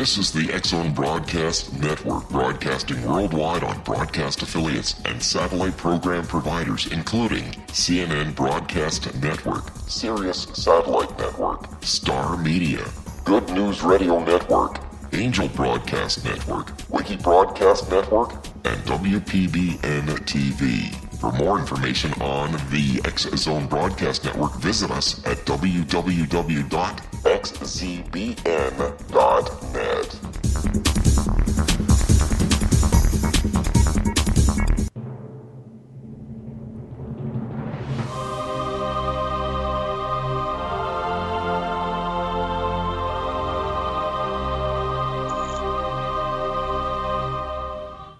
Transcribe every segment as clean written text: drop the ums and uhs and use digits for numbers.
This is the X-Zone Broadcast Network, broadcasting worldwide on broadcast affiliates and satellite program providers, including CNN Broadcast Network, Sirius Satellite Network, Star Media, Good News Radio Network, Angel Broadcast Network, Wiki Broadcast Network, and WPBN TV. For more information on the X-Zone Broadcast Network, visit us at www.xzbn.net.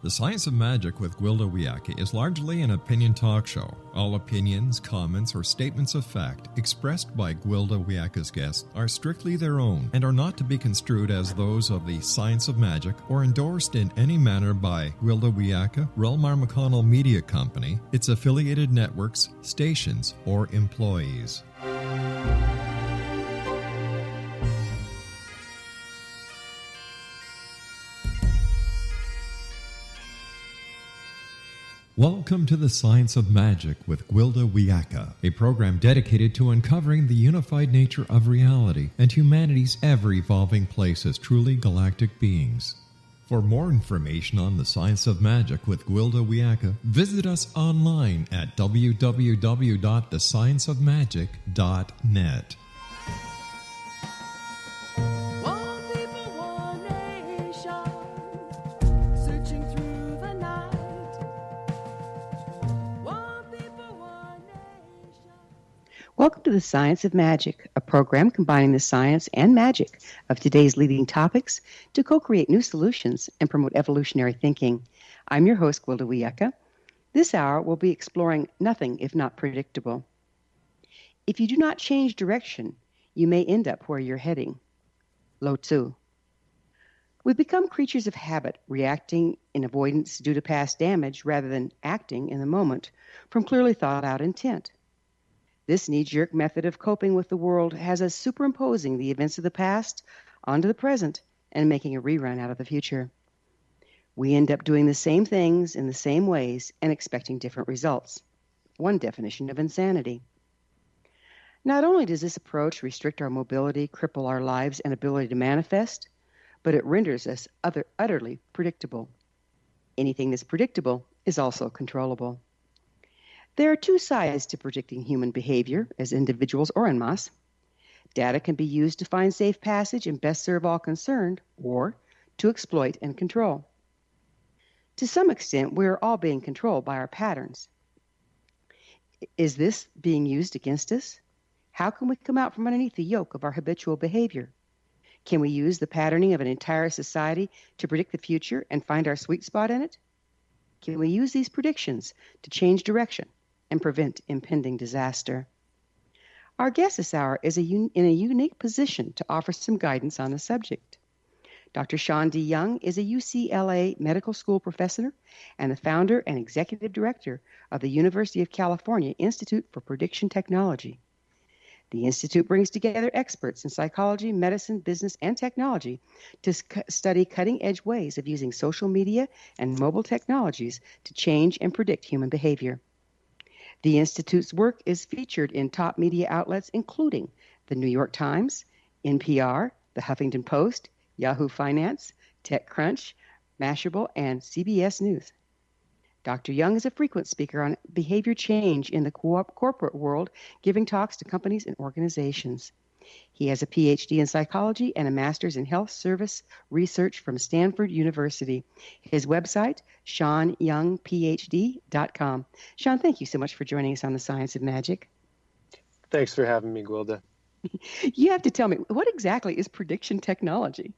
The Science of Magic with Gwilda Wiyaka is largely an opinion talk show. All opinions, comments, or statements of fact expressed by Gwilda Wiyaka's guests are strictly their own and are not to be construed as those of the Science of Magic or endorsed in any manner by Gwilda Wiyaka, Relmar McConnell Media Company, its affiliated networks, stations, or employees. Welcome to the Science of Magic with Gwilda Wiyaka, a program dedicated to uncovering the unified nature of reality and humanity's ever-evolving place as truly galactic beings. For more information on the Science of Magic with Gwilda Wiyaka, visit us online at www.thescienceofmagic.net. Welcome to the Science of Magic, a program combining the science and magic of today's leading topics to co-create new solutions and promote evolutionary thinking. I'm your host, Gwilda Wiyaka. This hour we'll be exploring nothing if not predictable. If you do not change direction, you may end up where you're heading. Lao Tzu. We become creatures of habit, reacting in avoidance due to past damage rather than acting in the moment from clearly thought out intent. This knee-jerk method of coping with the world has us superimposing the events of the past onto the present and making a rerun out of the future. We end up doing the same things in the same ways and expecting different results. One definition of insanity. Not only does this approach restrict our mobility, cripple our lives and ability to manifest, but it renders us utterly predictable. Anything that's predictable is also controllable. There are two sides to predicting human behavior as individuals or en masse. Data can be used to find safe passage and best serve all concerned, or to exploit and control. To some extent, we are all being controlled by our patterns. Is this being used against us? How can we come out from underneath the yoke of our habitual behavior? Can we use the patterning of an entire society to predict the future and find our sweet spot in it? Can we use these predictions to change direction and prevent impending disaster? Our guest this hour is in a unique position to offer some guidance on the subject. Dr. Sean D. Young is a UCLA Medical School professor and the founder and executive director of the University of California Institute for Prediction Technology. The Institute brings together experts in psychology, medicine, business, and technology to study cutting-edge ways of using social media and mobile technologies to change and predict human behavior. The Institute's work is featured in top media outlets including the New York Times, NPR, the Huffington Post, Yahoo Finance, TechCrunch, Mashable, and CBS News. Dr. Young is a frequent speaker on behavior change in the corporate world, giving talks to companies and organizations. He has a PhD in psychology and a master's in health service research from Stanford University. His website, SeanYoungPhD.com. Sean, thank you so much for joining us on the Science of Magic. Thanks for having me, Gwilda. You have to tell me, what exactly is prediction technology?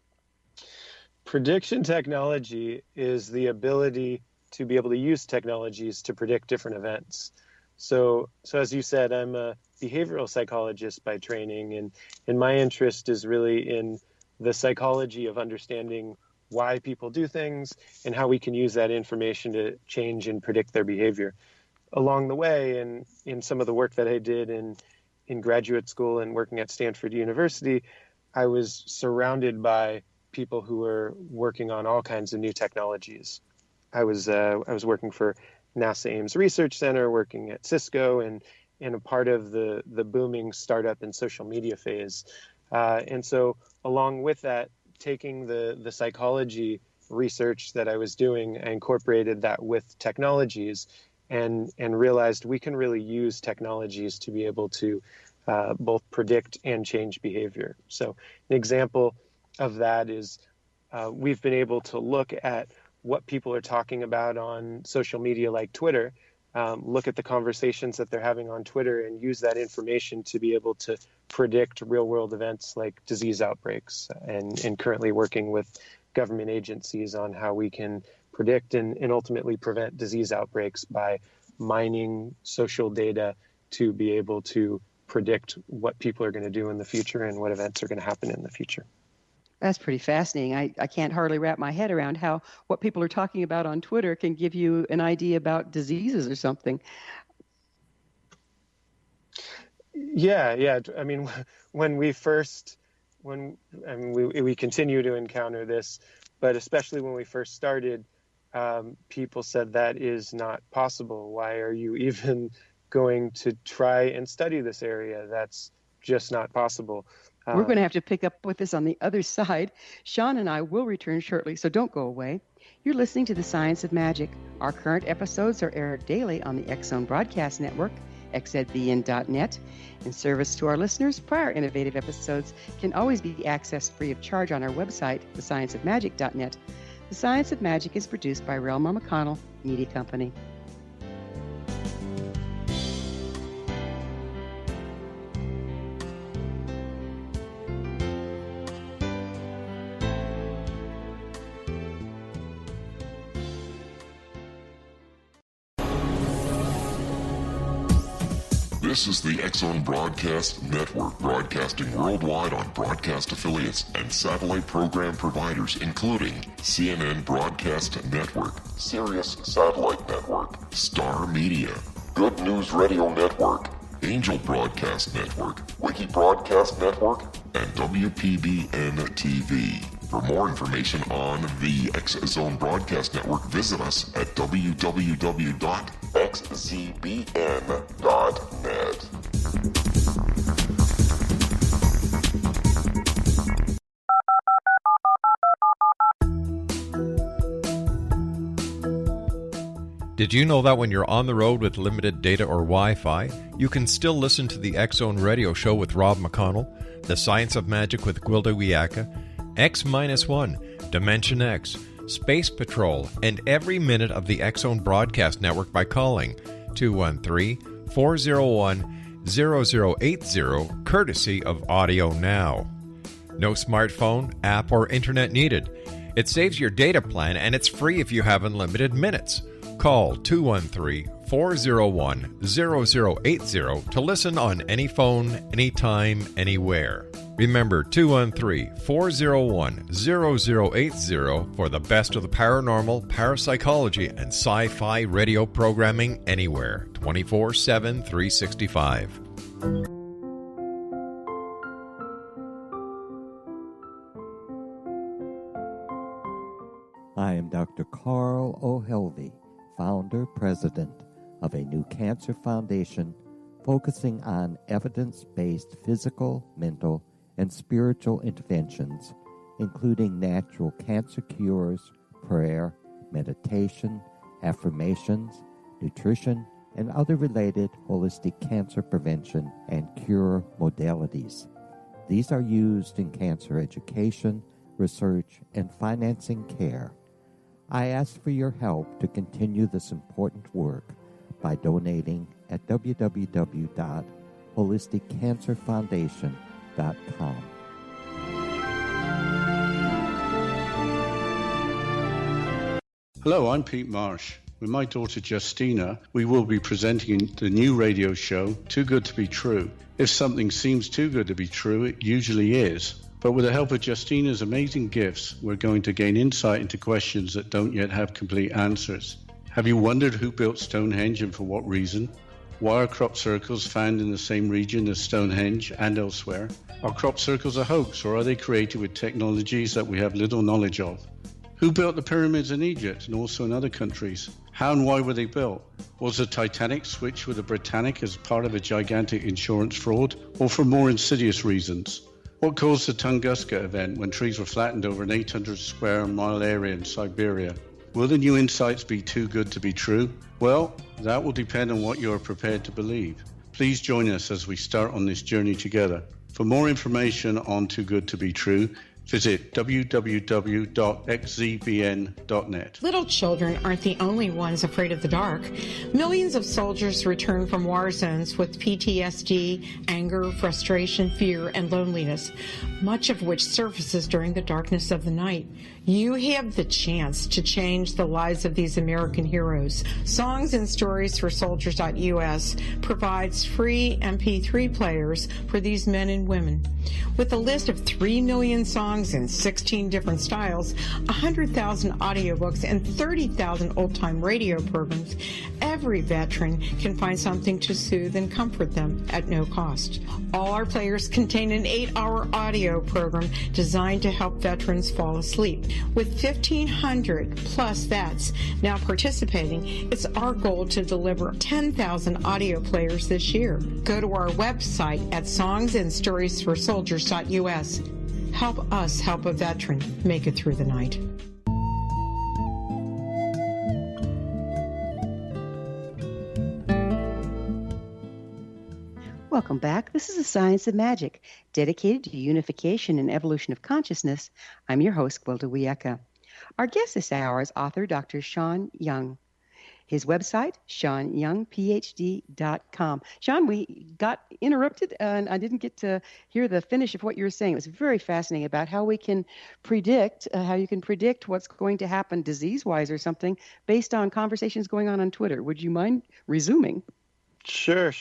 Prediction technology is the ability to be able to use technologies to predict different events. So as you said, I'm a behavioral psychologist by training, and my interest is really in the psychology of understanding why people do things and how we can use that information to change and predict their behavior. Along the way, and in some of the work that I did in graduate school and working at Stanford University, I was surrounded by people who were working on all kinds of new technologies. I was working for NASA Ames Research Center, working at Cisco, and a part of the booming startup and social media phase. And so along with that, taking the psychology research that I was doing, I incorporated that with technologies and realized we can really use technologies to be able to both predict and change behavior. So an example of that is we've been able to look at what people are talking about on social media like Twitter, look at the conversations that they're having on Twitter and use that information to be able to predict real world events like disease outbreaks, and currently working with government agencies on how we can predict and ultimately prevent disease outbreaks by mining social data to be able to predict what people are going to do in the future and what events are going to happen in the future. That's pretty fascinating. I can't hardly wrap my head around how what people are talking about on Twitter can give you an idea about diseases or something. Yeah. I mean, when we continue to encounter this, but especially when we first started, people said that is not possible. Why are you even going to try and study this area? That's just not possible. We're going to have to pick up with this on the other side. Sean and I will return shortly, so don't go away. You're listening to The Science of Magic. Our current episodes are aired daily on the X-Zone Broadcast Network, xzbn.net. In service to our listeners, prior innovative episodes can always be accessed free of charge on our website, thescienceofmagic.net. The Science of Magic is produced by Relma McConnell Media Company. This is the X-Zone Broadcast Network, broadcasting worldwide on broadcast affiliates and satellite program providers, including CNN Broadcast Network, Sirius Satellite Network, Star Media, Good News Radio Network, Angel Broadcast Network, Wiki Broadcast Network, and WPBN TV. For more information on the X-Zone Broadcast Network, visit us at www.xzbn.net. Did you know that when you're on the road with limited data or Wi-Fi, you can still listen to the X-Zone Radio Show with Rob McConnell, The Science of Magic with Gwilda Wiyaka, X-1, Dimension X, Space Patrol, and every minute of the X-Zone Broadcast Network by calling 213-401-0080, courtesy of Audio Now. No smartphone, app, or internet needed. It saves your data plan, and it's free if you have unlimited minutes. Call 213-401-0080 to listen on any phone, anytime, anywhere. Remember 213-401-0080 for the best of the paranormal, parapsychology, and sci-fi radio programming anywhere, 24/7, 365. I am Dr. Carl O'Helvey, founder, president of a new cancer foundation focusing on evidence-based physical, mental, and spiritual interventions, including natural cancer cures, prayer, meditation, affirmations, nutrition, and other related holistic cancer prevention and cure modalities. These are used in cancer education, research, and financing care. I ask for your help to continue this important work by donating at www.holisticcancerfoundation.com. Hello, I'm Pete Marsh. With my daughter Justina, we will be presenting the new radio show, Too Good to Be True. If something seems too good to be true, it usually is. But with the help of Justina's amazing gifts, we're going to gain insight into questions that don't yet have complete answers. Have you wondered who built Stonehenge and for what reason? Why are crop circles found in the same region as Stonehenge and elsewhere? Are crop circles a hoax, or are they created with technologies that we have little knowledge of? Who built the pyramids in Egypt and also in other countries? How and why were they built? Was the Titanic switched with the Britannic as part of a gigantic insurance fraud, or for more insidious reasons? What caused the Tunguska event when trees were flattened over an 800 square mile area in Siberia? Will the new insights be too good to be true? Well, that will depend on what you are prepared to believe. Please join us as we start on this journey together. For more information on Too Good to Be True, visit www.xzbn.net. Little children aren't the only ones afraid of the dark. Millions of soldiers return from war zones with PTSD, anger, frustration, fear, and loneliness, much of which surfaces during the darkness of the night. You have the chance to change the lives of these American heroes. Songs and Stories for Soldiers.us provides free MP3 players for these men and women. With a list of 3 million songs in 16 different styles, 100,000 audiobooks, and 30,000 old-time radio programs, every veteran can find something to soothe and comfort them at no cost. All our players contain an 8-hour audio program designed to help veterans fall asleep. With 1,500 plus vets now participating, it's our goal to deliver 10,000 audio players this year. Go to our website at songsandstoriesforsoldiers.us. Help us help a veteran make it through the night. Welcome back. This is The Science of Magic, dedicated to unification and evolution of consciousness. I'm your host, Gwilda Wiyaka. Our guest this hour is author Dr. Sean Young. His website, SeanYoungPhD.com. Sean, we got interrupted, and I didn't get to hear the finish of what you were saying. It was very fascinating about how we can predict, how you can predict what's going to happen disease-wise or something based on conversations going on Twitter. Would you mind resuming? Sure.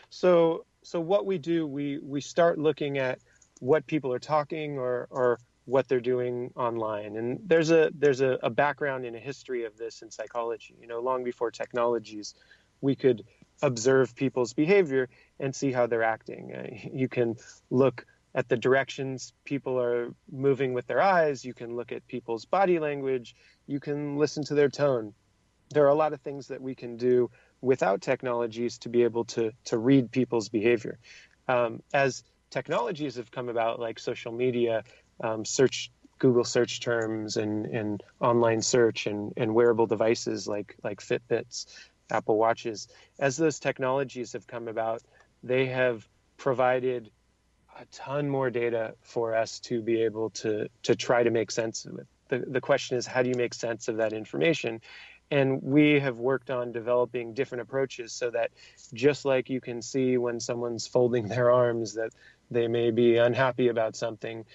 So what we do, we start looking at what people are talking or what they're doing online. And there's a background and a history of this in psychology. Long before technologies, we could observe people's behavior and see how they're acting. You can look at the directions people are moving with their eyes. You can look at people's body language. You can listen to their tone. There are a lot of things that we can do without technologies to be able to read people's behavior. As technologies have come about, like social media, Google search terms and online search and wearable devices like Fitbits, Apple Watches, as those technologies have come about, they have provided a ton more data for us to be able to try to make sense of it. The question is, how do you make sense of that information? And we have worked on developing different approaches so that just like you can see when someone's folding their arms that they may be unhappy about something,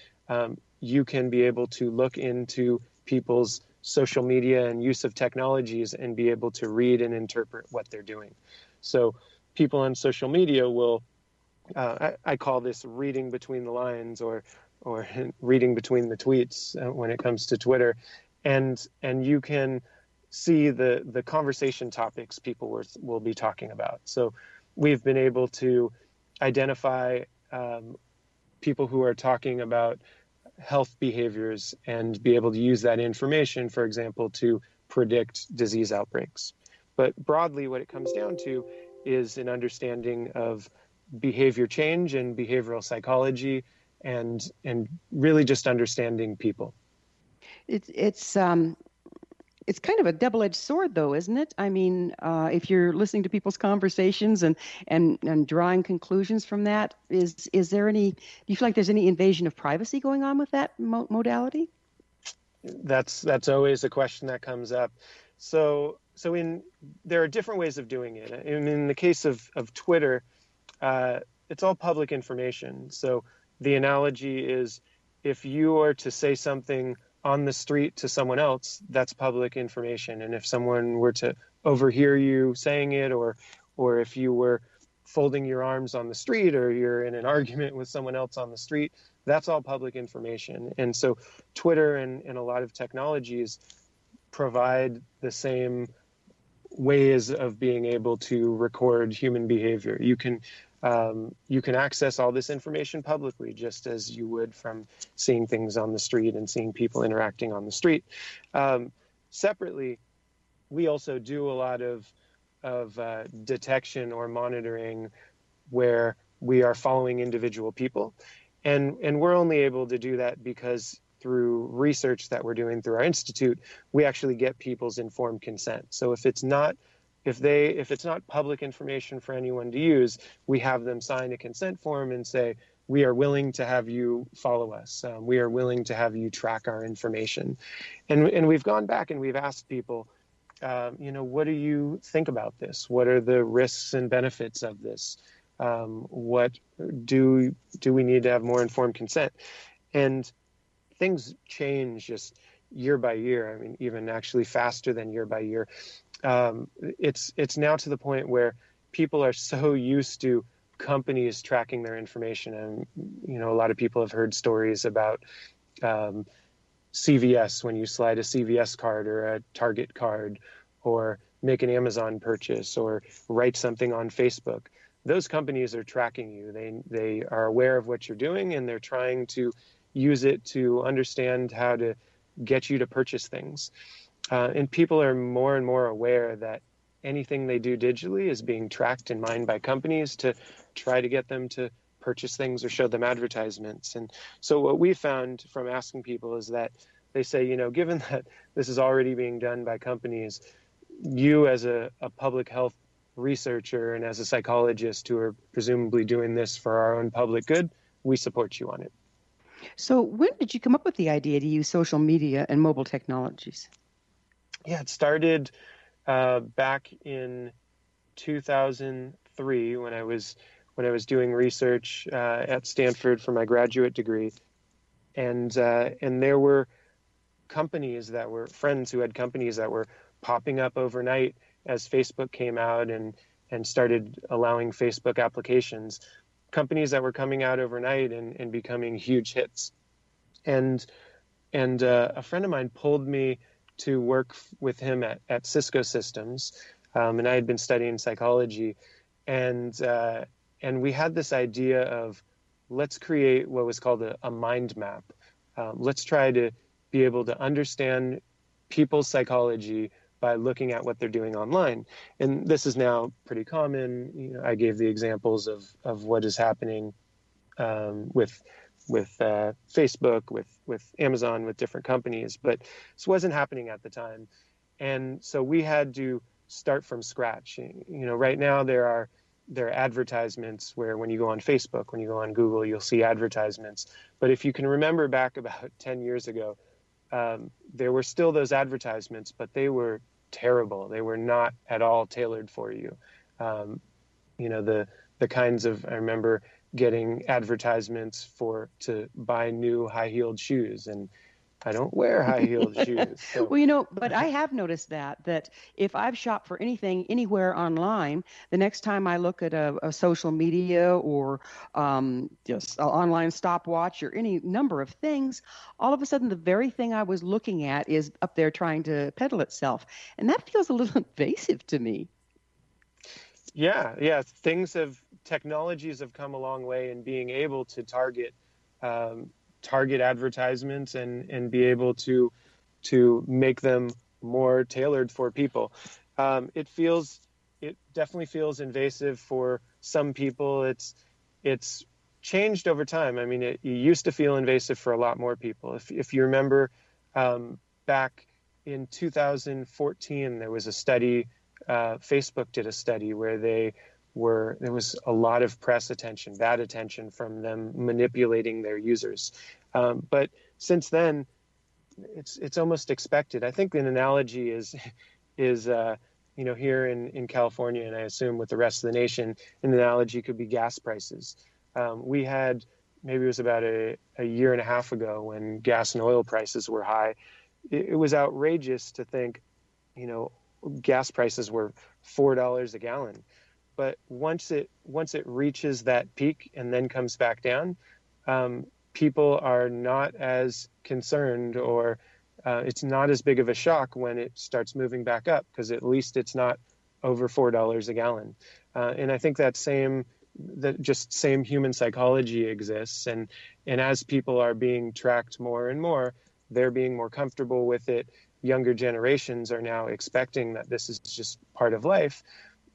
you can be able to look into people's social media and use of technologies and be able to read and interpret what they're doing. So people on social media will, I call this reading between the lines or reading between the tweets when it comes to Twitter. And you can see the conversation topics people will be talking about. So we've been able to identify people who are talking about health behaviors and be able to use that information, for example, to predict disease outbreaks. But broadly, what it comes down to is an understanding of behavior change and behavioral psychology and really just understanding people. It's kind of a double-edged sword, though, isn't it? I mean, if you're listening to people's conversations and drawing conclusions from that, is there any? Do you feel like there's any invasion of privacy going on with that modality? That's always a question that comes up. So there are different ways of doing it. In the case of Twitter, it's all public information. So the analogy is, if you are to say something on the street to someone else, that's public information. And if someone were to overhear you saying it, or if you were folding your arms on the street, or you're in an argument with someone else on the street, that's all public information. And so Twitter and a lot of technologies provide the same ways of being able to record human behavior. You can access all this information publicly, just as you would from seeing things on the street and seeing people interacting on the street. Separately, we also do a lot of detection or monitoring where we are following individual people. And we're only able to do that because through research that we're doing through our institute, we actually get people's informed consent. So if it's not public information for anyone to use, we have them sign a consent form and say, we are willing to have you follow us. We are willing to have you track our information. And we've gone back and we've asked people, what do you think about this? What are the risks and benefits of this? What do we need to have more informed consent? And things change just year by year. I mean, even actually faster than year by year. It's now to the point where people are so used to companies tracking their information. And, a lot of people have heard stories about CVS, when you slide a CVS card or a Target card or make an Amazon purchase or write something on Facebook. Those companies are tracking you. They are aware of what you're doing, and they're trying to use it to understand how to get you to purchase things. And people are more and more aware that anything they do digitally is being tracked and mined by companies to try to get them to purchase things or show them advertisements. And so what we found from asking people is that they say, given that this is already being done by companies, you as a public health researcher and as a psychologist who are presumably doing this for our own public good, we support you on it. So when did you come up with the idea to use social media and mobile technologies? Yeah, it started back in 2003 when I was doing research at Stanford for my graduate degree, and there were companies that were friends who had companies that were popping up overnight as Facebook came out and started allowing Facebook applications. Companies that were coming out overnight and becoming huge hits. And a friend of mine pulled me to work with him at Cisco Systems, and I had been studying psychology, and we had this idea of, let's create what was called a mind map. Let's try to be able to understand people's psychology by looking at what they're doing online. And this is now pretty common. I gave the examples of what is happening with Facebook, with Amazon, with different companies, but this wasn't happening at the time. And so we had to start from scratch. Right now there are advertisements where when you go on Facebook, when you go on Google, you'll see advertisements. But if you can remember back about 10 years ago, there were still those advertisements, but they were terrible. They were not at all tailored for you. The kinds of, I remember getting advertisements to buy new high-heeled shoes, and I don't wear high-heeled shoes. So. Well, but I have noticed that if I've shopped for anything anywhere online, the next time I look at a social media or just an online stopwatch or any number of things, all of a sudden the very thing I was looking at is up there trying to peddle itself. And that feels a little invasive to me. Yeah. Technologies have come a long way in being able to target advertisements and be able to make them more tailored for people. It definitely feels invasive for some people. It's changed over time. I mean, it used to feel invasive for a lot more people. If you remember, back in 2014, there was a study. Facebook did a study where there was a lot of press attention, bad attention from them manipulating their users. But since then, it's almost expected. I think an analogy is here in California, and I assume with the rest of the nation, an analogy could be gas prices. We had, maybe it was about a year and a half ago when gas and oil prices were high. It was outrageous to think, gas prices were $4 a gallon. But once it reaches that peak and then comes back down, people are not as concerned or it's not as big of a shock when it starts moving back up, because at least it's not over $4 a gallon. And I think that same human psychology exists. And as people are being tracked more and more, they're being more comfortable with it. Younger generations are now expecting that this is just part of life.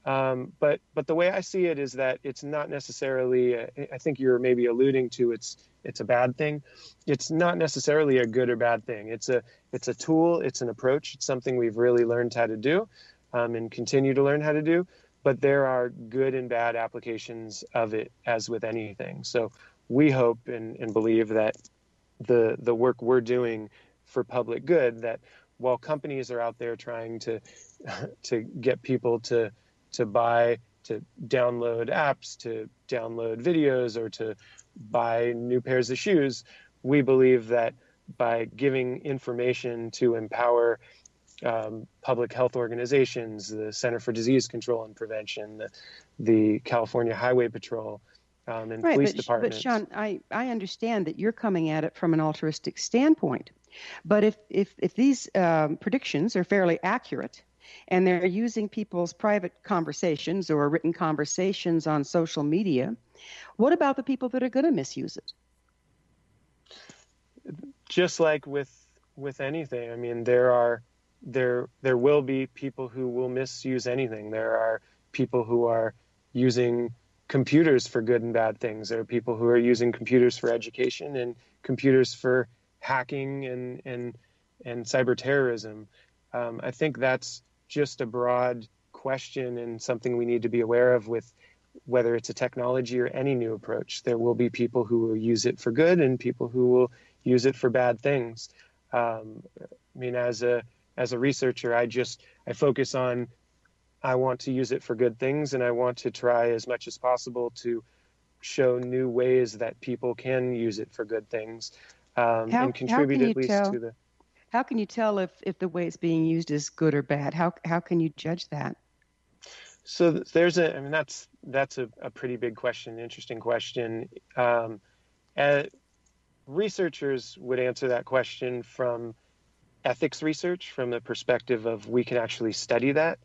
But the way I see it is that it's not necessarily, I think you're maybe alluding to, it's a bad thing. It's not necessarily a good or bad thing. It's a tool, it's an approach, it's something we've really learned how to do, and continue to learn how to do. But there are good and bad applications of it, as with anything. So we hope and believe that the work we're doing for public good, that while companies are out there trying to get people to buy, to download apps, to download videos, or to buy new pairs of shoes, we believe that by giving information to empower public health organizations, the Center for Disease Control and Prevention, the California Highway Patrol, and police departments. But Sean, I understand that you're coming at it from an altruistic standpoint. But if these predictions are fairly accurate, and they're using people's private conversations or written conversations on social media, what about the people that are going to misuse it? Just like with anything, I mean, there will be people who will misuse anything. There are people who are using computers for good and bad things. There are people who are using computers for education and computers for hacking and cyber terrorism. I think that's just a broad question and something we need to be aware of with whether it's a technology or any new approach. There will be people who will use it for good and people who will use it for bad things. I mean, as a researcher, I focus on, I want to use it for good things, and I want to try as much as possible to show new ways that people can use it for good things, and contribute at least to the... How can you tell if the way it's being used is good or bad? How can you judge that? So that's a pretty big question, interesting question. Researchers would answer that question from ethics research, from the perspective of we can actually study that.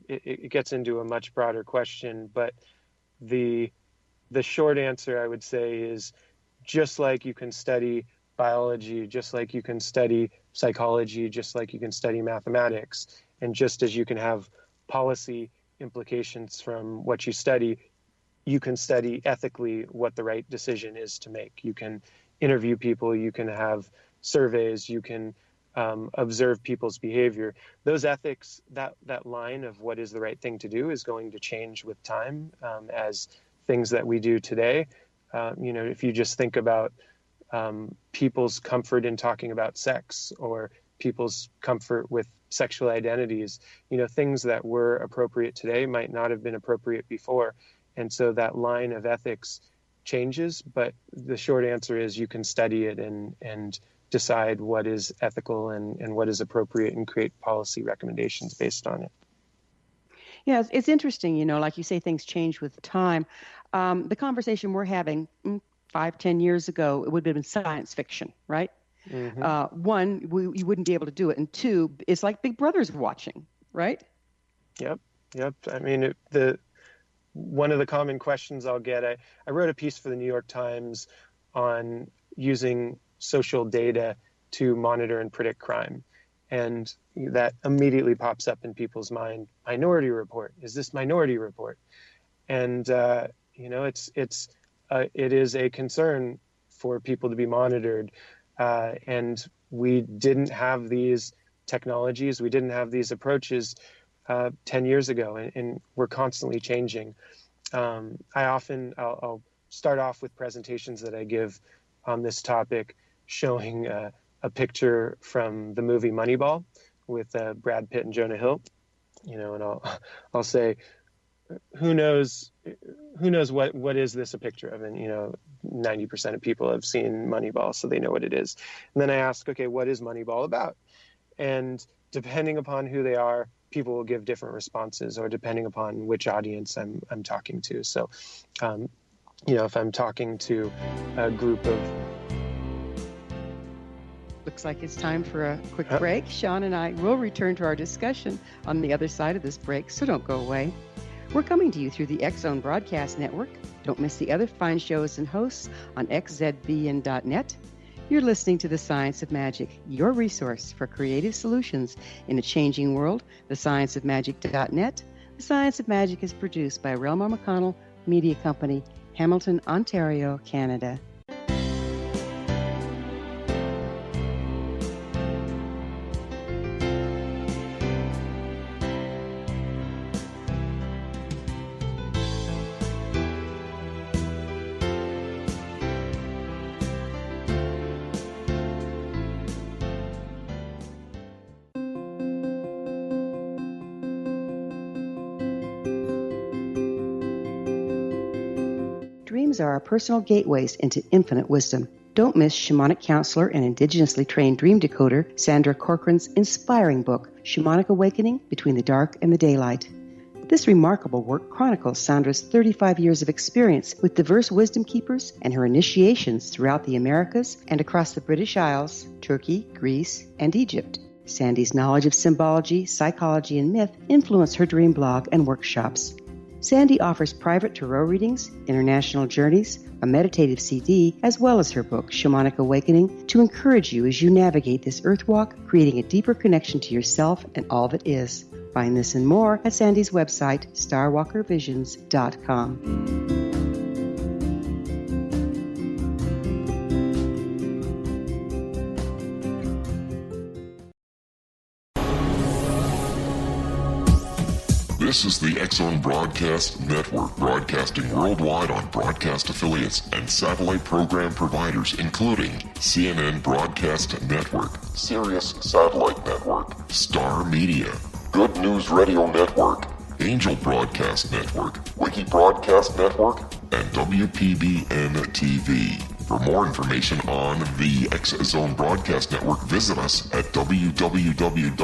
It gets into a much broader question, but the short answer, I would say, is just like you can study biology, just like you can study psychology, just like you can study mathematics, and just as you can have policy implications from what you study, you can study ethically what the right decision is to make. You can interview people, you can have surveys, you can observe people's behavior. Those ethics, that line of what is the right thing to do is going to change with time, as things that we do today. If you just think about people's comfort in talking about sex, or people's comfort with sexual identities, things that were appropriate today might not have been appropriate before. And so that line of ethics changes, but the short answer is you can study it and decide what is ethical and what is appropriate, and create policy recommendations based on it. Yeah, it's interesting, like you say, things change with time. The conversation we're having 5-10 years ago, it would have been science fiction, right? Mm-hmm. One, you wouldn't be able to do it. And two, it's like Big Brother's watching, right? Yep. I mean, one of the common questions I'll get, I wrote a piece for the New York Times on using social data to monitor and predict crime. And that immediately pops up in people's mind. Minority Report. Is this Minority Report? And, it is a concern for people to be monitored. And we didn't have these technologies, we didn't have these approaches 10 years ago, and we're constantly changing. I'll start off with presentations that I give on this topic, showing a picture from the movie Moneyball with Brad Pitt and Jonah Hill, and I'll say, who knows what is this a picture of? And 90% of people have seen Moneyball, so they know what it is. And then I ask, okay, what is Moneyball about? And depending upon who they are, people will give different responses, or depending upon which audience I'm talking to. So, if I'm talking to a group of Looks like it's time for a quick break. Sean and I will return to our discussion on the other side of this break, so don't go away. We're coming to you through the X-Zone Broadcast Network. Don't miss the other fine shows and hosts on xzbn.net. You're listening to The Science of Magic, your resource for creative solutions in a changing world, thescienceofmagic.net. The Science of Magic is produced by Relmar McConnell Media Company, Hamilton, Ontario, Canada. Dreams are our personal gateways into infinite wisdom. Don't miss shamanic counselor and indigenously trained dream decoder Sandra Corcoran's inspiring book, Shamanic Awakening Between the Dark and the Daylight. This remarkable work chronicles Sandra's 35 years of experience with diverse wisdom keepers and her initiations throughout the Americas and across the British Isles, Turkey, Greece, and Egypt. Sandy's knowledge of symbology, psychology, and myth influence her dream blog and workshops. Sandy offers private tarot readings, international journeys, a meditative CD, as well as her book, Shamanic Awakening, to encourage you as you navigate this earth walk, creating a deeper connection to yourself and all that is. Find this and more at Sandy's website, starwalkervisions.com. This is the X-Zone Broadcast Network, broadcasting worldwide on broadcast affiliates and satellite program providers, including CNN Broadcast Network, Sirius Satellite Network, Star Media, Good News Radio Network, Angel Broadcast Network, Wiki Broadcast Network, and WPBN TV. For more information on the X-Zone Broadcast Network, visit us at www.xzbn.net.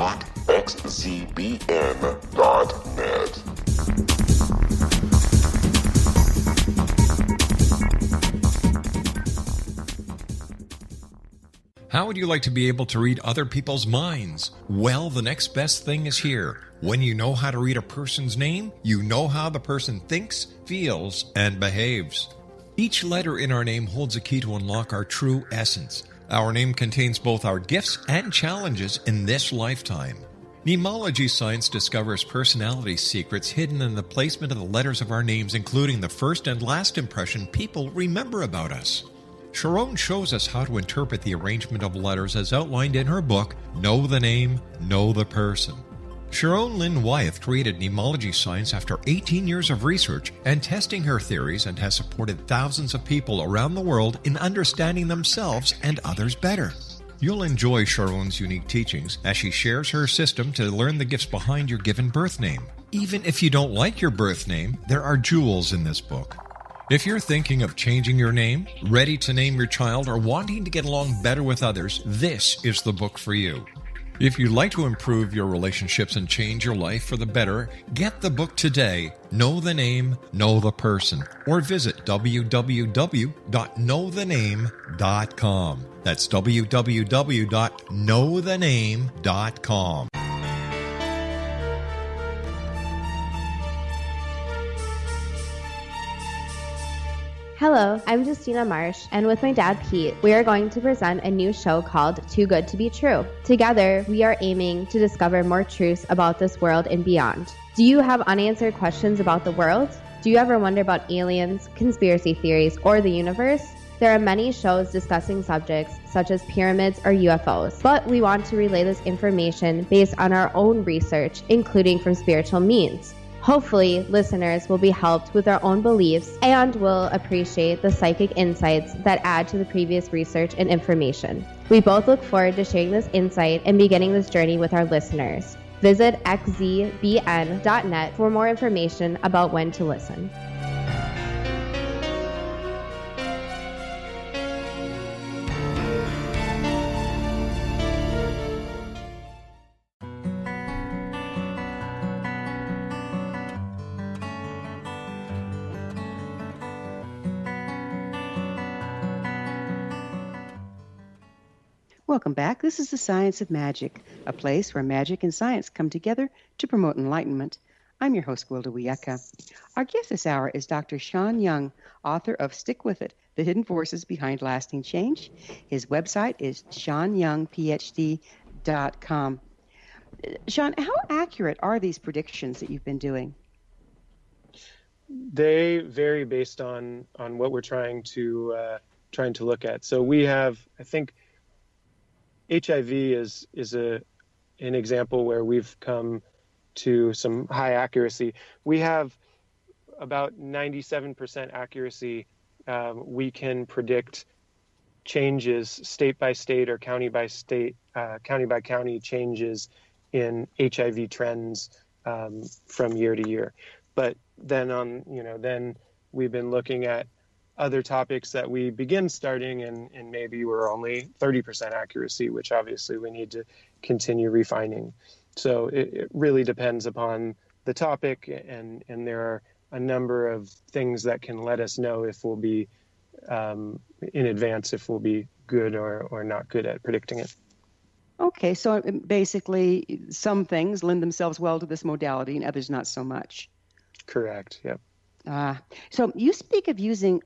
How would you like to be able to read other people's minds? Well, the next best thing is here. When you know how to read a person's name, you know how the person thinks, feels, and behaves. Each letter in our name holds a key to unlock our true essence. Our name contains both our gifts and challenges in this lifetime. Mnemology science discovers personality secrets hidden in the placement of the letters of our names, including the first and last impression people remember about us. Sharon shows us how to interpret the arrangement of letters as outlined in her book, Know the Name, Know the Person. Sharon Lynn Wyeth created mnemology science after 18 years of research and testing her theories, and has supported thousands of people around the world in understanding themselves and others better. You'll enjoy Sharon's unique teachings as she shares her system to learn the gifts behind your given birth name. Even if you don't like your birth name, there are jewels in this book. If you're thinking of changing your name, ready to name your child, or wanting to get along better with others, this is the book for you. If you'd like to improve your relationships and change your life for the better, get the book today, Know the Name, Know the Person, or visit www.knowthename.com. That's www.knowthename.com. Hello, I'm Justina Marsh, and with my dad Pete, we are going to present a new show called Too Good to Be True. Together, we are aiming to discover more truths about this world and beyond. Do you have unanswered questions about the world? Do you ever wonder about aliens, conspiracy theories, or the universe? There are many shows discussing subjects such as pyramids or UFOs, but we want to relay this information based on our own research, including from spiritual means. Hopefully, listeners will be helped with their own beliefs and will appreciate the psychic insights that add to the previous research and information. We both look forward to sharing this insight and beginning this journey with our listeners. Visit xzbn.net for more information about when to listen. Welcome back. This is the Science of Magic, a place where magic and science come together to promote enlightenment. I'm your host, Gwilda Wiyaka. Our guest this hour is Dr. Sean Young, author of Stick With It, The Hidden Forces Behind Lasting Change. His website is SeanYoungPhD.com. Sean, how accurate are these predictions that you've been doing? They vary based on what we're trying to look at. So we have, I think, HIV is an example where we've come to some high accuracy. We have about 97% accuracy. We can predict changes state by state or county by state, county by county changes in HIV trends from year to year. But then then we've been looking at other topics that we begin starting and maybe we're only 30% accuracy, which obviously we need to continue refining. So it really depends upon the topic, and there are a number of things that can let us know if we'll be in advance, if we'll be good or not good at predicting it. Okay, so basically some things lend themselves well to this modality and others not so much. Correct, yep. So you speak of using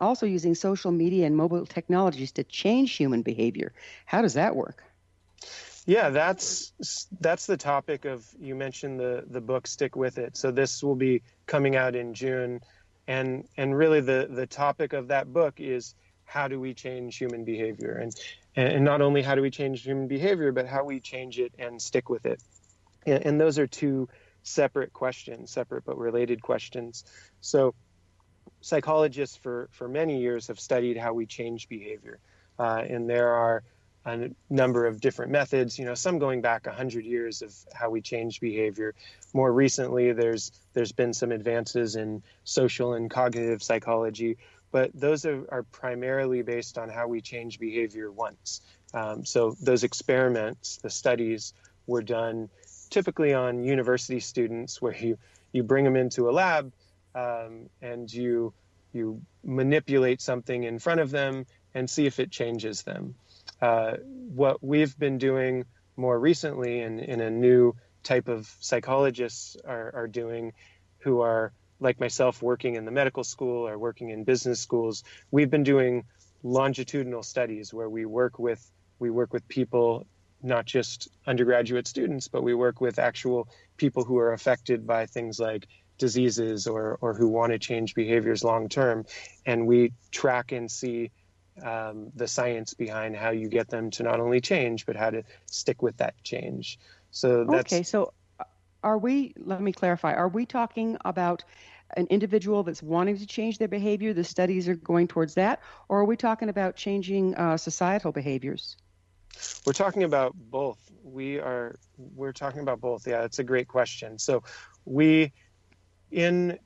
social media and mobile technologies to change human behavior. How does that work? Yeah, that's the topic of, you mentioned the book Stick With It. So this will be coming out in June. And really the topic of that book is how do we change human behavior? And not only how do we change human behavior, but how we change it and stick with it. And those are two separate questions, separate but related questions. So psychologists for many years have studied how we change behavior. And there are a number of different methods, some going back 100 years of how we change behavior. More recently, there's been some advances in social and cognitive psychology, but those are primarily based on how we change behavior once. So those experiments, the studies, were done typically on university students, where you bring them into a lab and you manipulate something in front of them and see if it changes them. What we've been doing more recently, and in a new type of psychologists are doing, who are like myself working in the medical school or working in business schools, we've been doing longitudinal studies where we work with people, not just undergraduate students, but we work with actual people who are affected by things like diseases or who want to change behaviors long term, and we track and see the science behind how you get them to not only change, but how to stick with that change. So that's okay. So let me clarify, are we talking about an individual that's wanting to change their behavior, the studies are going towards that, or are we talking about changing societal behaviors? We're talking about both. We're talking about both. Yeah, that's a great question. So we, in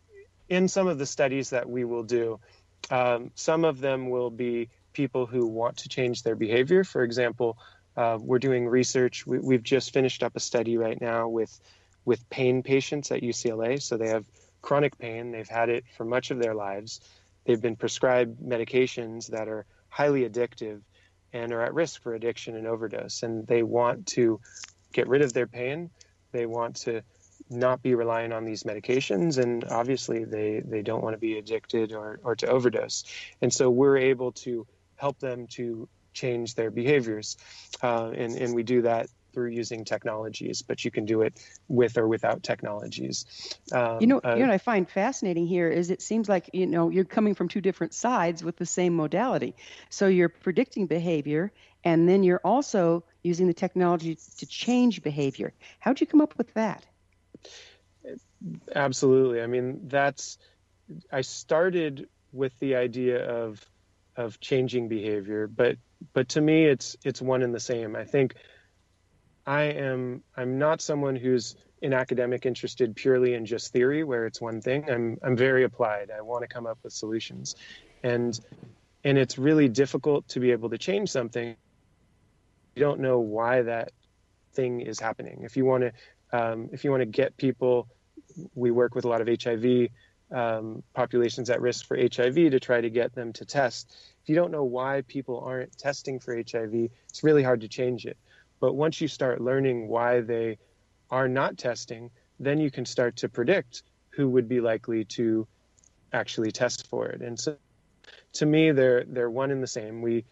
some of the studies that we will do, some of them will be people who want to change their behavior. For example, we're doing research. We've just finished up a study right now with pain patients at UCLA. So they have chronic pain. They've had it for much of their lives. They've been prescribed medications that are highly addictive and are at risk for addiction and overdose. And they want to get rid of their pain. They want to not be relying on these medications. And obviously they don't want to be addicted or to overdose. And so we're able to help them to change their behaviors. And we do that through using technologies, but you can do it with or without technologies. What I find fascinating here is it seems like, you're coming from two different sides with the same modality. So you're predicting behavior, and then you're also using the technology to change behavior. How'd you come up with that? Absolutely. I mean, I started with the idea of changing behavior, but to me, it's one and the same. I think I'm not someone who's in academic interested purely in just theory, where it's one thing. I'm very applied. I want to come up with solutions, and it's really difficult to be able to change something. You don't know why that thing is happening. If you want to get people, we work with a lot of HIV populations at risk for HIV to try to get them to test. If you don't know why people aren't testing for HIV, it's really hard to change it. But once you start learning why they are not testing, then you can start to predict who would be likely to actually test for it. And so to me, they're one and the same. We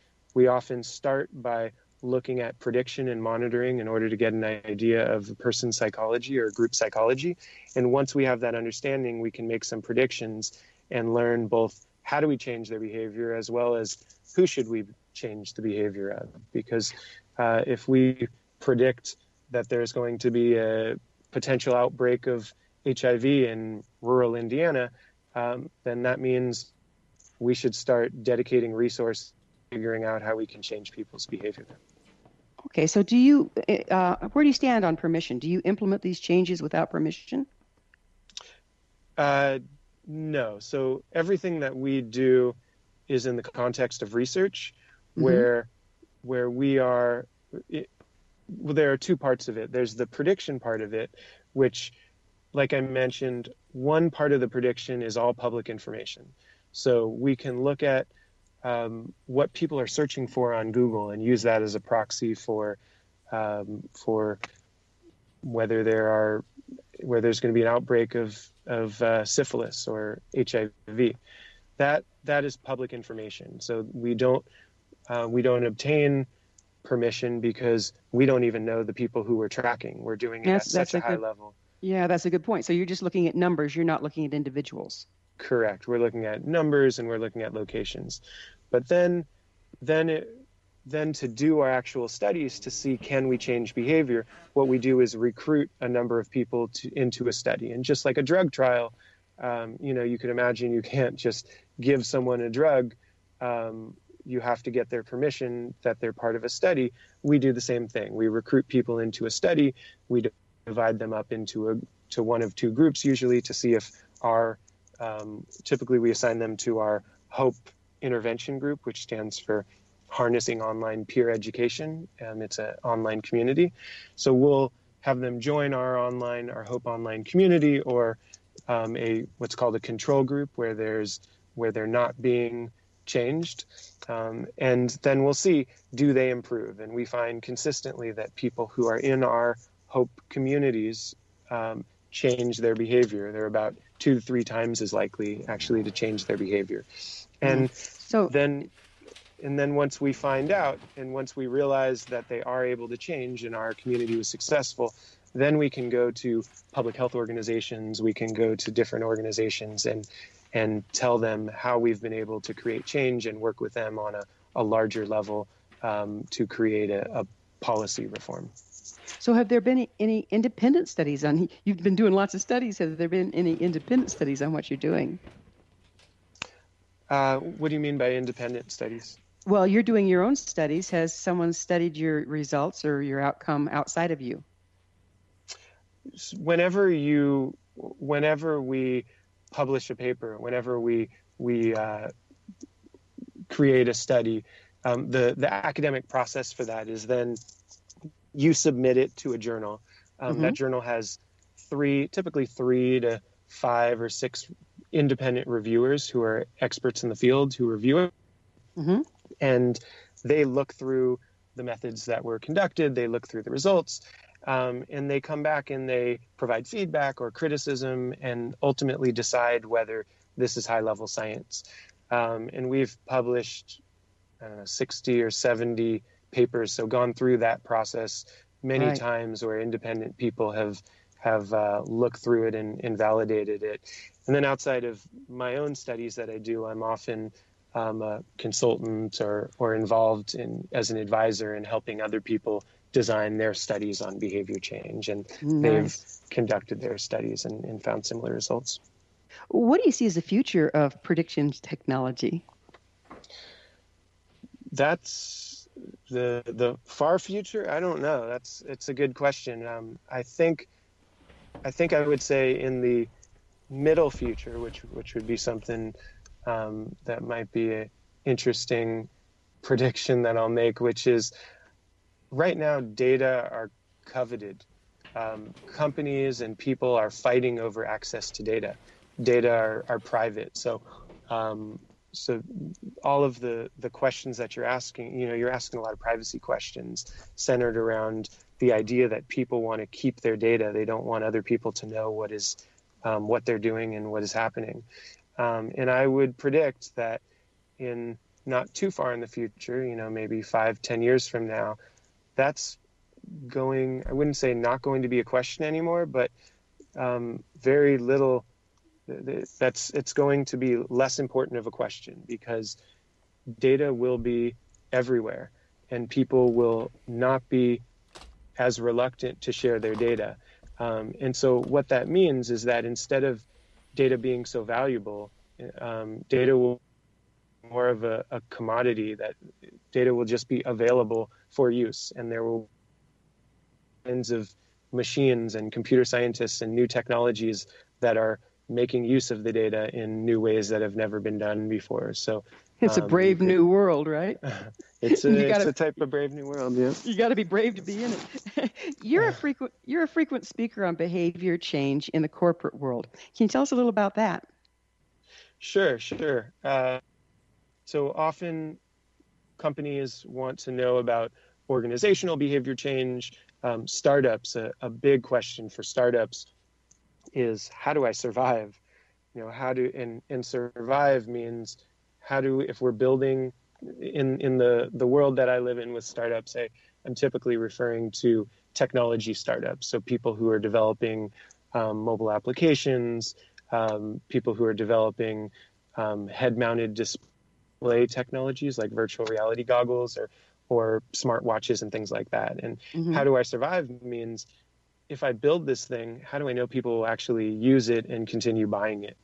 often start by looking at prediction and monitoring in order to get an idea of a person's psychology or group psychology. And once we have that understanding, we can make some predictions and learn both how do we change their behavior as well as who should we change the behavior of. Because if we predict that there's going to be a potential outbreak of HIV in rural Indiana, then that means we should start dedicating resources figuring out how we can change people's behavior. Okay, so do you, where do you stand on permission? Do you implement these changes without permission? No. So everything that we do is in the context of research, where we are. Well, there are two parts of it. There's the prediction part of it, which, like I mentioned, one part of the prediction is all public information. So we can look at what people are searching for on Google and use that as a proxy for whether there's going to be an outbreak of syphilis or HIV. That is public information. So we don't obtain permission because we don't even know the people who we're tracking. We're doing it at such a high level. Yeah, that's a good point. So you're just looking at numbers. You're not looking at individuals. Correct. We're looking at numbers and we're looking at locations. But then to do our actual studies to see can we change behavior, what we do is recruit a number of people into a study. And just like a drug trial, you could imagine you can't just give someone a drug. You have to get their permission that they're part of a study. We do the same thing. We recruit people into a study. We divide them up into one of two groups usually to see if typically we assign them to our HOPE intervention group, which stands for Harnessing Online Peer Education. It's an online community. So we'll have them join our HOPE online community, or what's called a control group where they're not being changed. And then we'll see, do they improve? And we find consistently that people who are in our HOPE communities change their behavior. They're about 2 to 3 times as likely actually to change their behavior. And then once we find out, and once we realize that they are able to change and our community was successful, then we can go to public health organizations, we can go to different organizations and tell them how we've been able to create change and work with them on a larger level to create a policy reform. So have there been any independent studies on, you've been doing lots of studies, have there been any independent studies on what you're doing? What do you mean by independent studies? Well, you're doing your own studies. Has someone studied your results or your outcome outside of you? Whenever we publish a paper, whenever we create a study, the academic process for that is then you submit it to a journal. That journal has typically 3 to 5 or 6 independent reviewers who are experts in the field who review it. And they look through the methods that were conducted, they look through the results, and they come back and they provide feedback or criticism and ultimately decide whether this is high-level science. And we've published 60 or 70 papers, so gone through that process many times where independent people have looked through it and validated it. And then outside of my own studies that I do, I'm often a consultant or involved as an advisor in helping other people design their studies on behavior change. And they've conducted their studies and found similar results. What do you see as the future of prediction technology? That's the far future. I don't know. It's a good question. I think I would say in the middle future, which would be something that might be an interesting prediction that I'll make, which is right now data are coveted. Companies and people are fighting over access to data. data are private. So so all of the questions that you're asking, you're asking a lot of privacy questions centered around the idea that people want to keep their data. They don't want other people to know what they're doing and what is happening. And I would predict that in not too far in the future, maybe 5-10 years from now, that's going, I wouldn't say not going to be a question anymore, but very little, it's going to be less important of a question, because data will be everywhere and people will not be as reluctant to share their data. And so what that means is that instead of data being so valuable, data will be more of a commodity, that data will just be available for use, and there will be kinds of machines and computer scientists and new technologies that are making use of the data in new ways that have never been done before. So it's a brave new world, right? It's a type of brave new world. Yeah, you got to be brave to be in it. You're a frequent speaker on behavior change in the corporate world. Can you tell us a little about that? Sure. So often companies want to know about organizational behavior change. Startups, a big question for startups is, how do I survive? And survive means if we're building in the world that I live in with startups, I'm typically referring to technology startups. So people who are developing mobile applications, people who are developing head-mounted display technologies like virtual reality goggles or smart watches and things like that. And how do I survive means, if I build this thing, how do I know people will actually use it and continue buying it?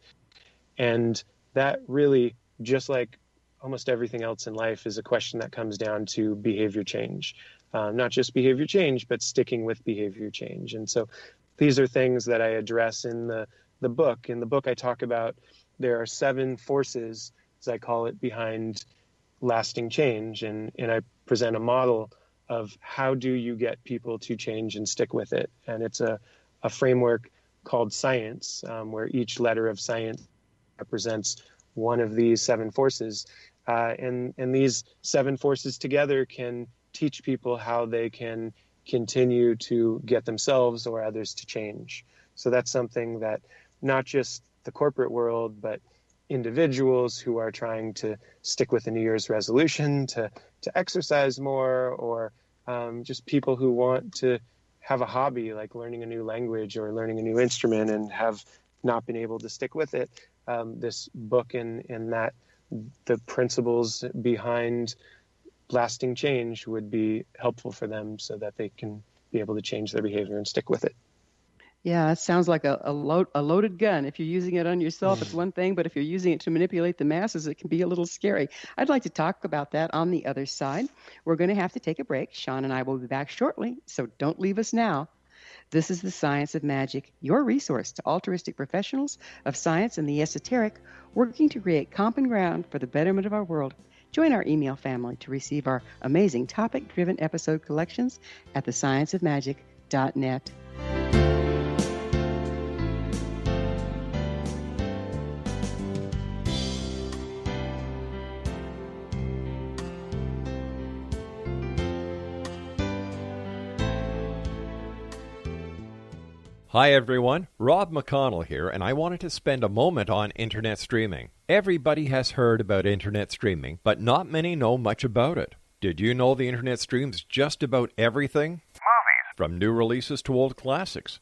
And that really, just like almost everything else in life, is a question that comes down to behavior change. Not just behavior change, but sticking with behavior change. And so these are things that I address in the book. In the book, I talk about there are 7 forces, as I call it, behind lasting change. And I present a model of how do you get people to change and stick with it. And it's a framework called science, where each letter of science represents one of these 7 forces. And these 7 forces together can teach people how they can continue to get themselves or others to change. So that's something that not just the corporate world, but individuals who are trying to stick with a New Year's resolution to exercise more, or just people who want to have a hobby like learning a new language or learning a new instrument and have not been able to stick with it. This book and that the principles behind lasting change would be helpful for them so that they can be able to change their behavior and stick with it. Yeah, it sounds like a loaded gun. If you're using it on yourself, it's one thing, but if you're using it to manipulate the masses, it can be a little scary. I'd like to talk about that on the other side. We're going to have to take a break. Sean and I will be back shortly, so don't leave us now. This is The Science of Magic, your resource to altruistic professionals of science and the esoteric, working to create common ground for the betterment of our world. Join our email family to receive our amazing topic-driven episode collections at thescienceofmagic.net. Hi everyone, Rob McConnell here, and I wanted to spend a moment on internet streaming. Everybody has heard about internet streaming, but not many know much about it. Did you know the internet streams just about everything? Movies. From new releases to old classics. TV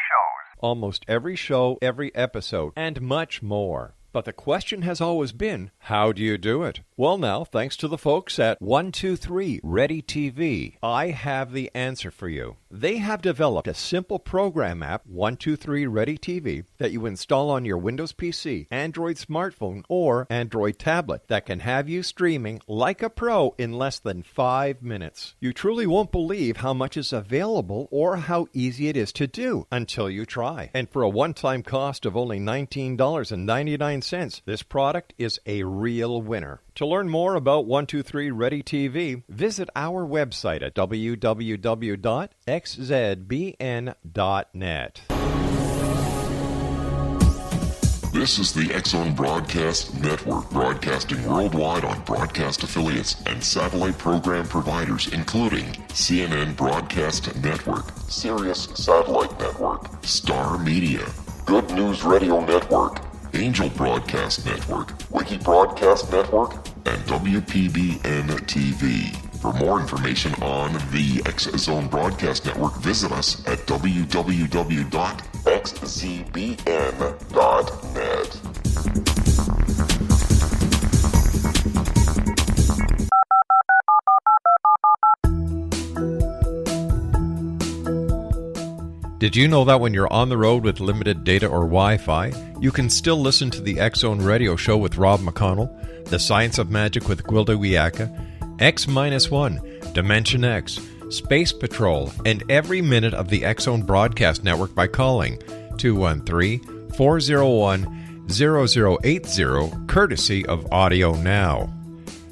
shows. Almost every show, every episode, and much more. But the question has always been, how do you do it? Well now, thanks to the folks at 123 Ready TV, I have the answer for you. They have developed a simple program app, 123 Ready TV, that you install on your Windows PC, Android smartphone, or Android tablet that can have you streaming like a pro in less than 5 minutes. You truly won't believe how much is available or how easy it is to do until you try. And for a one-time cost of only $19.99, this product is a real winner. To learn more about 123 Ready TV, visit our website at www.xzbn.net. This is the X-Zone Broadcast Network, broadcasting worldwide on broadcast affiliates and satellite program providers, including CNN Broadcast Network, Sirius Satellite Network, Star Media, Good News Radio Network, Angel Broadcast Network, Wiki Broadcast Network, and WPBN TV. For more information on the X-Zone Broadcast Network, visit us at www.xzbn.net. Did you know that when you're on the road with limited data or Wi-Fi, you can still listen to the X-Zone Radio Show with Rob McConnell, The Science of Magic with Gwilda Wiyaka, X-1, Dimension X, Space Patrol, and every minute of the X-Zone Broadcast Network by calling 213-401-0080, courtesy of Audio Now.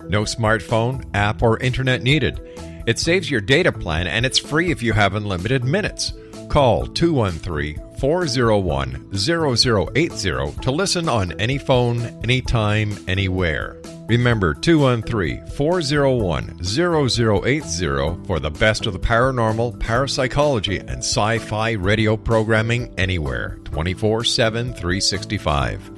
No smartphone, app, or internet needed. It saves your data plan, and it's free if you have unlimited minutes. Call 213-401-0080 to listen on any phone, anytime, anywhere. Remember 213-401-0080 for the best of the paranormal, parapsychology, and sci-fi radio programming anywhere, 24/7, 365.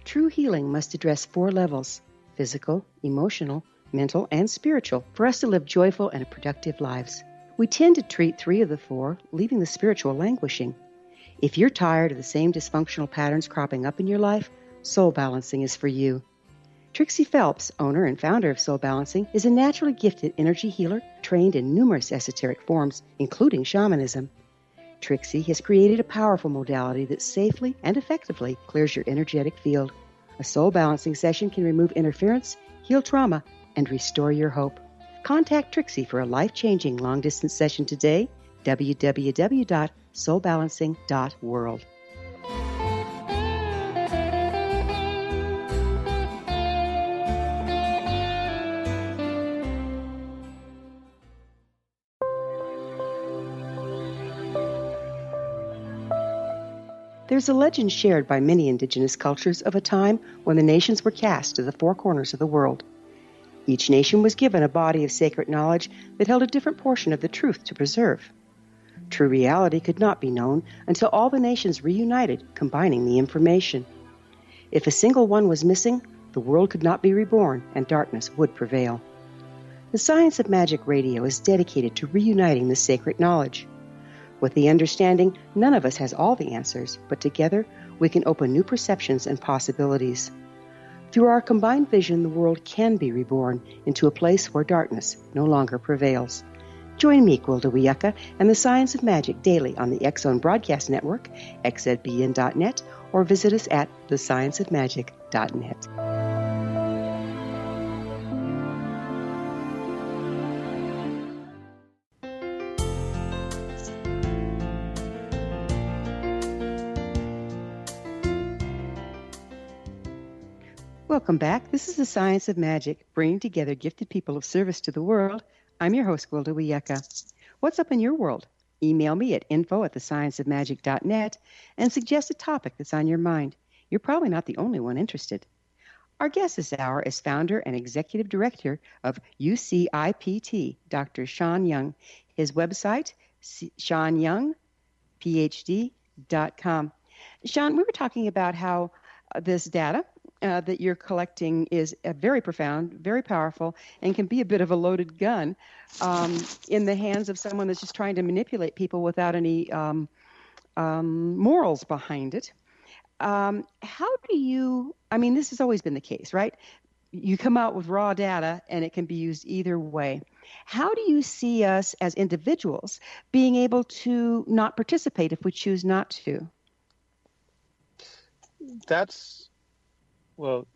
True healing must address 4 levels: physical, emotional, mental, and spiritual, for us to live joyful and productive lives. We tend to treat 3 of the 4, leaving the spiritual languishing. If you're tired of the same dysfunctional patterns cropping up in your life, Soul Balancing is for you. Trixie Phelps, owner and founder of Soul Balancing, is a naturally gifted energy healer trained in numerous esoteric forms, including shamanism. Trixie has created a powerful modality that safely and effectively clears your energetic field. A Soul Balancing session can remove interference, heal trauma, and restore your hope. Contact Trixie for a life-changing long-distance session today, www.soulbalancing.world. There's a legend shared by many indigenous cultures of a time when the nations were cast to the 4 corners of the world. Each nation was given a body of sacred knowledge that held a different portion of the truth to preserve. True reality could not be known until all the nations reunited, combining the information. If a single one was missing, the world could not be reborn and darkness would prevail. The Science of Magic Radio is dedicated to reuniting the sacred knowledge. With the understanding, none of us has all the answers, but together we can open new perceptions and possibilities. Through our combined vision, the world can be reborn into a place where darkness no longer prevails. Join me, Gwilda Wiyaka, and the Science of Magic daily on the X-Zone Broadcast Network, xzbn.net, or visit us at thescienceofmagic.net. Welcome back. This is the Science of Magic, bringing together gifted people of service to the world. I'm your host, Gwilda Wiyaka. What's up in your world? Email me at info@thescienceofmagic.net and suggest a topic that's on your mind. You're probably not the only one interested. Our guest this hour is founder and executive director of UCIPT, Dr. Sean Young. His website, SeanYoungPhD.com. Sean, we were talking about how this data that you're collecting is very profound, very powerful, and can be a bit of a loaded gun in the hands of someone that's just trying to manipulate people without any morals behind it. How do you, this has always been the case, right? You come out with raw data and it can be used either way. How do you see us as individuals being able to not participate if we choose not to? Well,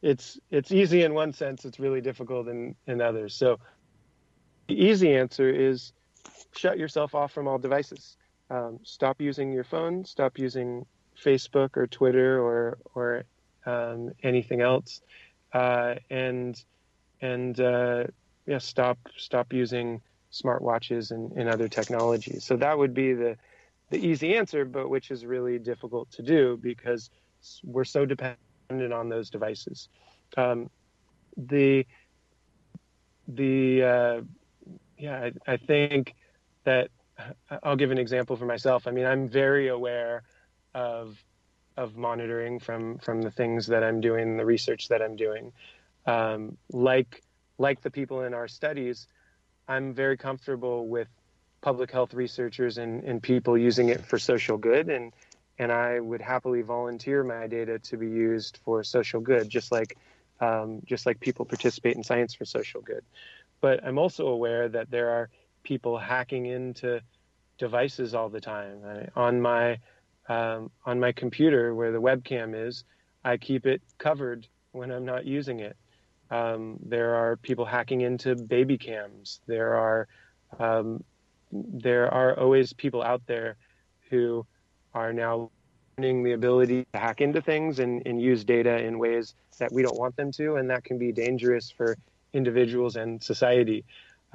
it's easy in one sense. It's really difficult in others. So the easy answer is shut yourself off from all devices. Stop using your phone. Stop using Facebook or Twitter or anything else. And stop using smartwatches and other technologies. So that would be the easy answer, but which is really difficult to do because we're so dependent on those devices. I think that I'll give an example for myself. I mean, I'm very aware of monitoring from the things that I'm doing, the research that I'm doing. Like the people in our studies, I'm very comfortable with public health researchers and people using it for social good, and I would happily volunteer my data to be used for social good, just like people participate in science for social good. But I'm also aware that there are people hacking into devices all the time. On my computer, where the webcam is, I keep it covered when I'm not using it. There are people hacking into baby cams. There are always people out there who are now learning the ability to hack into things and use data in ways that we don't want them to, and that can be dangerous for individuals and society.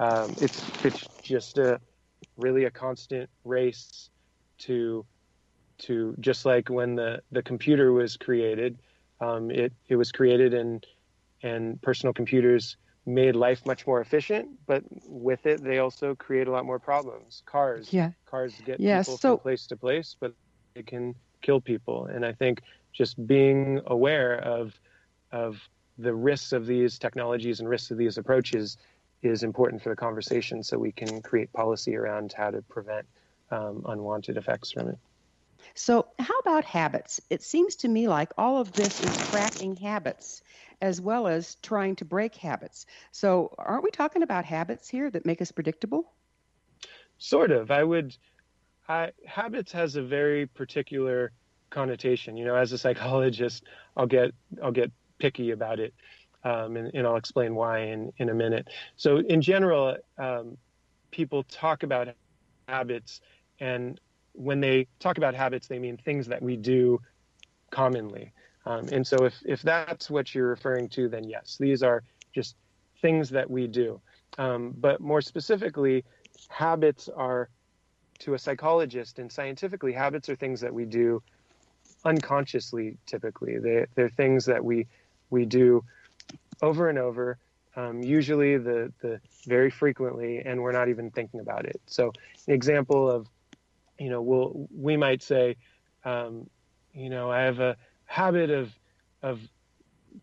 It's just really a constant race to just like when the computer was created, it was created and personal computers made life much more efficient, but with it, they also create a lot more problems. Cars get people from place to place, but they can kill people. And I think just being aware of the risks of these technologies and risks of these approaches is important for the conversation, so we can create policy around how to prevent unwanted effects from it. So how about habits? It seems to me like all of this is tracking habits as well as trying to break habits. So aren't we talking about habits here that make us predictable? Sort of. Habits has a very particular connotation. You know, as a psychologist, I'll get picky about it, and I'll explain why in a minute. So in general, people talk about habits, and when they talk about habits, they mean things that we do commonly. And so if that's what you're referring to, then yes, these are just things that we do. But more specifically, habits are, to a psychologist and scientifically, habits are things that we do unconsciously, typically. They're things that we do over and over, usually the very frequently, and we're not even thinking about it. So an example of, we might say, I have a habit of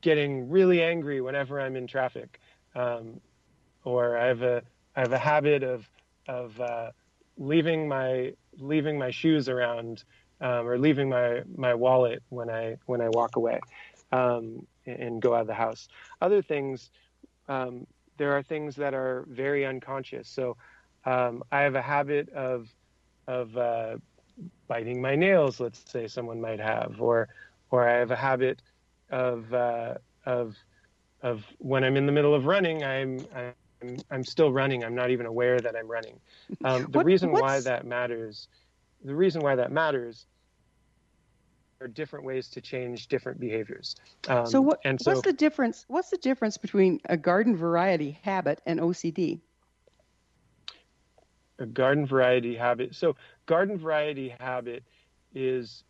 getting really angry whenever I'm in traffic, or I have a habit of leaving my shoes around, or leaving my wallet when I walk away, and go out of the house. Other things, there are things that are very unconscious. So I have a habit of biting my nails, let's say someone might have, or I have a habit of when I'm in the middle of running, I'm still running. I'm not even aware that I'm running. The reason why that matters are different ways to change different behaviors. What's the difference? What's the difference between a garden variety habit and OCD? A garden variety habit. So garden variety habit is,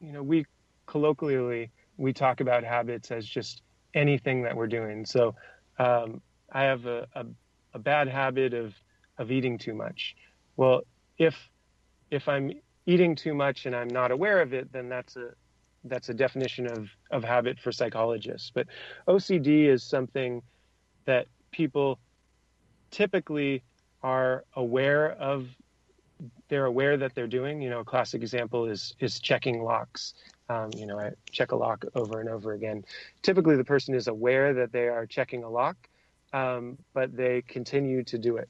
we colloquially talk about habits as just anything that we're doing. So I have a bad habit of eating too much. Well, if I'm eating too much and I'm not aware of it, then that's a definition of habit for psychologists. But OCD is something that people typically are aware of. They're aware that they're doing. A classic example is checking locks. I check a lock over and over again. Typically, the person is aware that they are checking a lock, but they continue to do it.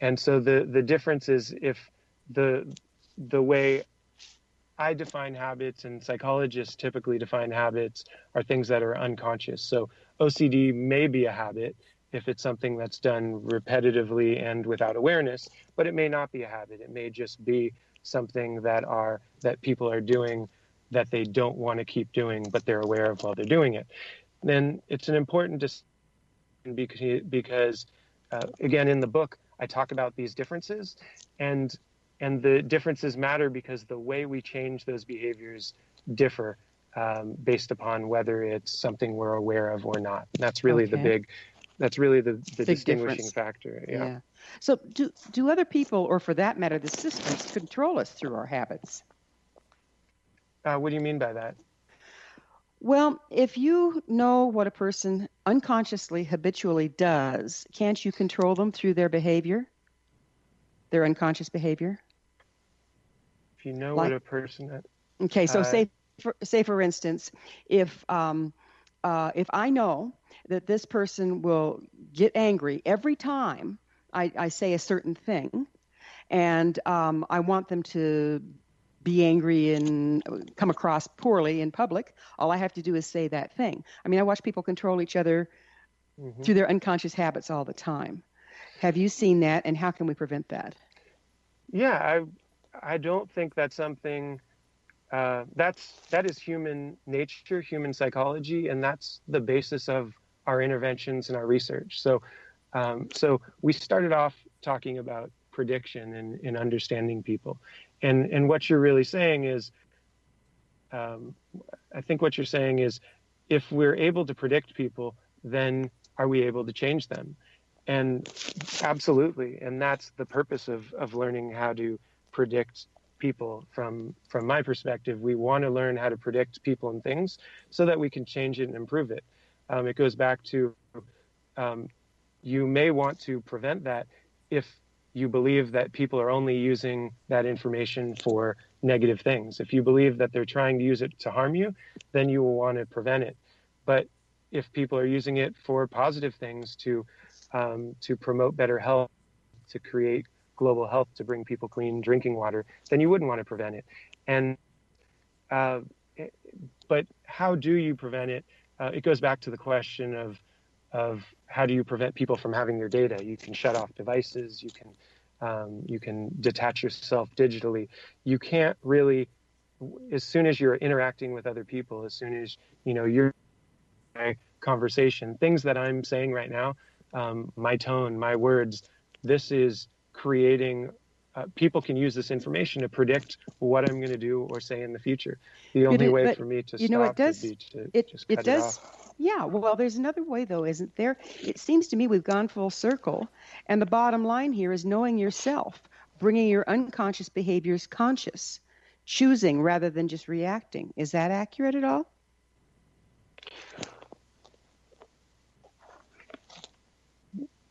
And so the difference is, if the way I define habits and psychologists typically define habits are things that are unconscious. So OCD may be a habit if it's something that's done repetitively and without awareness, but it may not be a habit. It may just be something that people are doing that they don't want to keep doing, but they're aware of while they're doing it. Then it's an important because again, in the book, I talk about these differences, and the differences matter because the way we change those behaviors differ based upon whether it's something we're aware of or not. That's really the distinguishing factor. Yeah. So do other people, or for that matter, the systems, control us through our habits? What do you mean by that? Well, if you know what a person unconsciously, habitually does, can't you control them through their behavior, their unconscious behavior? If you know what a person... Okay, so say for instance, if I know that this person will get angry every time I say a certain thing, and I want them to be angry and come across poorly in public, all I have to do is say that thing. I mean, I watch people control each other through their unconscious habits all the time. Have you seen that, and how can we prevent that? Yeah, I don't think that's something that is human nature, human psychology, and that's the basis of our interventions and our research. So we started off talking about prediction and understanding people. And what you're really saying is, I think what you're saying is, if we're able to predict people, then are we able to change them? And absolutely. And that's the purpose of learning how to predict people from my perspective. We want to learn how to predict people and things so that we can change it and improve it. It goes back to, you may want to prevent that if you believe that people are only using that information for negative things. If you believe that they're trying to use it to harm you, then you will want to prevent it. But if people are using it for positive things, to promote better health, to create global health, to bring people clean drinking water, then you wouldn't want to prevent it. And but how do you prevent it? It goes back to the question of how do you prevent people from having your data? You can shut off devices. You can detach yourself digitally. You can't really, as soon as you're interacting with other people, as soon as you're conversation, things that I'm saying right now, my tone, my words, this is creating. People can use this information to predict what I'm going to do or say in the future. The only way for me to stop would be to just cut it off. Yeah, well, there's another way, though, isn't there? It seems to me we've gone full circle, and the bottom line here is knowing yourself, bringing your unconscious behaviors conscious, choosing rather than just reacting. Is that accurate at all?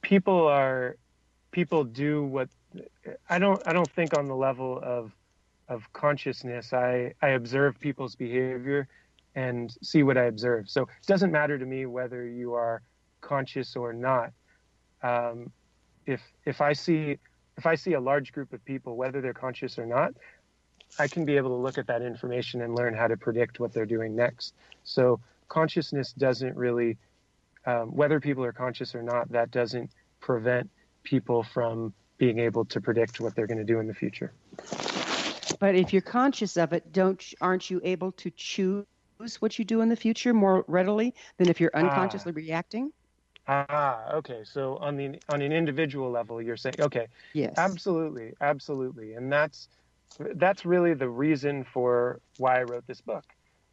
People do what I don't think on the level of consciousness. I observe people's behavior and see what I observe. So it doesn't matter to me whether you are conscious or not. If I see a large group of people, whether they're conscious or not, I can be able to look at that information and learn how to predict what they're doing next. So consciousness doesn't really, whether people are conscious or not, that doesn't prevent people from being able to predict what they're going to do in the future. But if you're conscious of it, aren't you able to choose what you do in the future more readily than if you're unconsciously reacting? Okay. So on an individual level, you're saying, okay, yes, absolutely, and that's really the reason for why I wrote this book,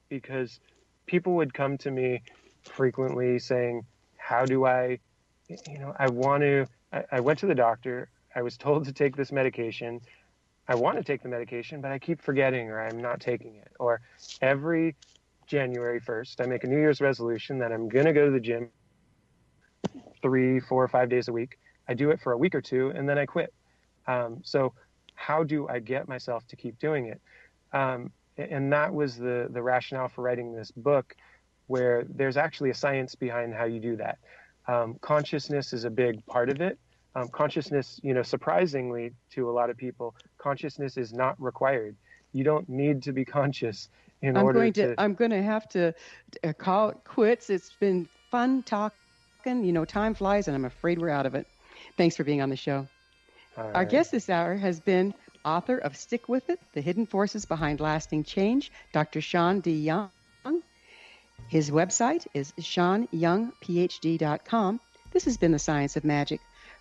because people would come to me frequently saying, how do I went to the doctor. I was told to take this medication. I want to take the medication, but I keep forgetting, or I'm not taking it. Or every January 1st, I make a New Year's resolution that I'm going to go to the gym 3, 4, 5 days a week. I do it for a week or two, and then I quit. So how do I get myself to keep doing it? And that was the rationale for writing this book, where there's actually a science behind how you do that. Consciousness is a big part of it. Consciousness, surprisingly to a lot of people, consciousness is not required. You don't need to be conscious in order to... I'm going to have to call it quits. It's been fun talking. Time flies, and I'm afraid we're out of it. Thanks for being on the show. All right. Our guest this hour has been author of Stick With It, The Hidden Forces Behind Lasting Change, Dr. Sean D. Young. His website is SeanYoungPhD.com. This has been The Science of Magic.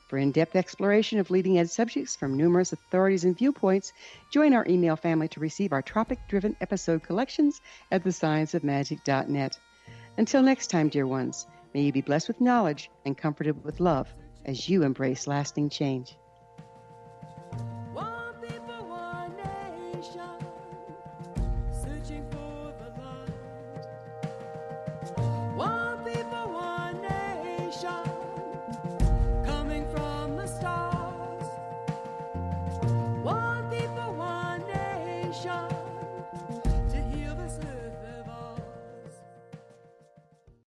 For in-depth exploration of leading-edge subjects from numerous authorities and viewpoints, join our email family to receive our topic-driven episode collections at thescienceofmagic.net. Until next time, dear ones, may you be blessed with knowledge and comforted with love as you embrace lasting change. One people, one nation, searching for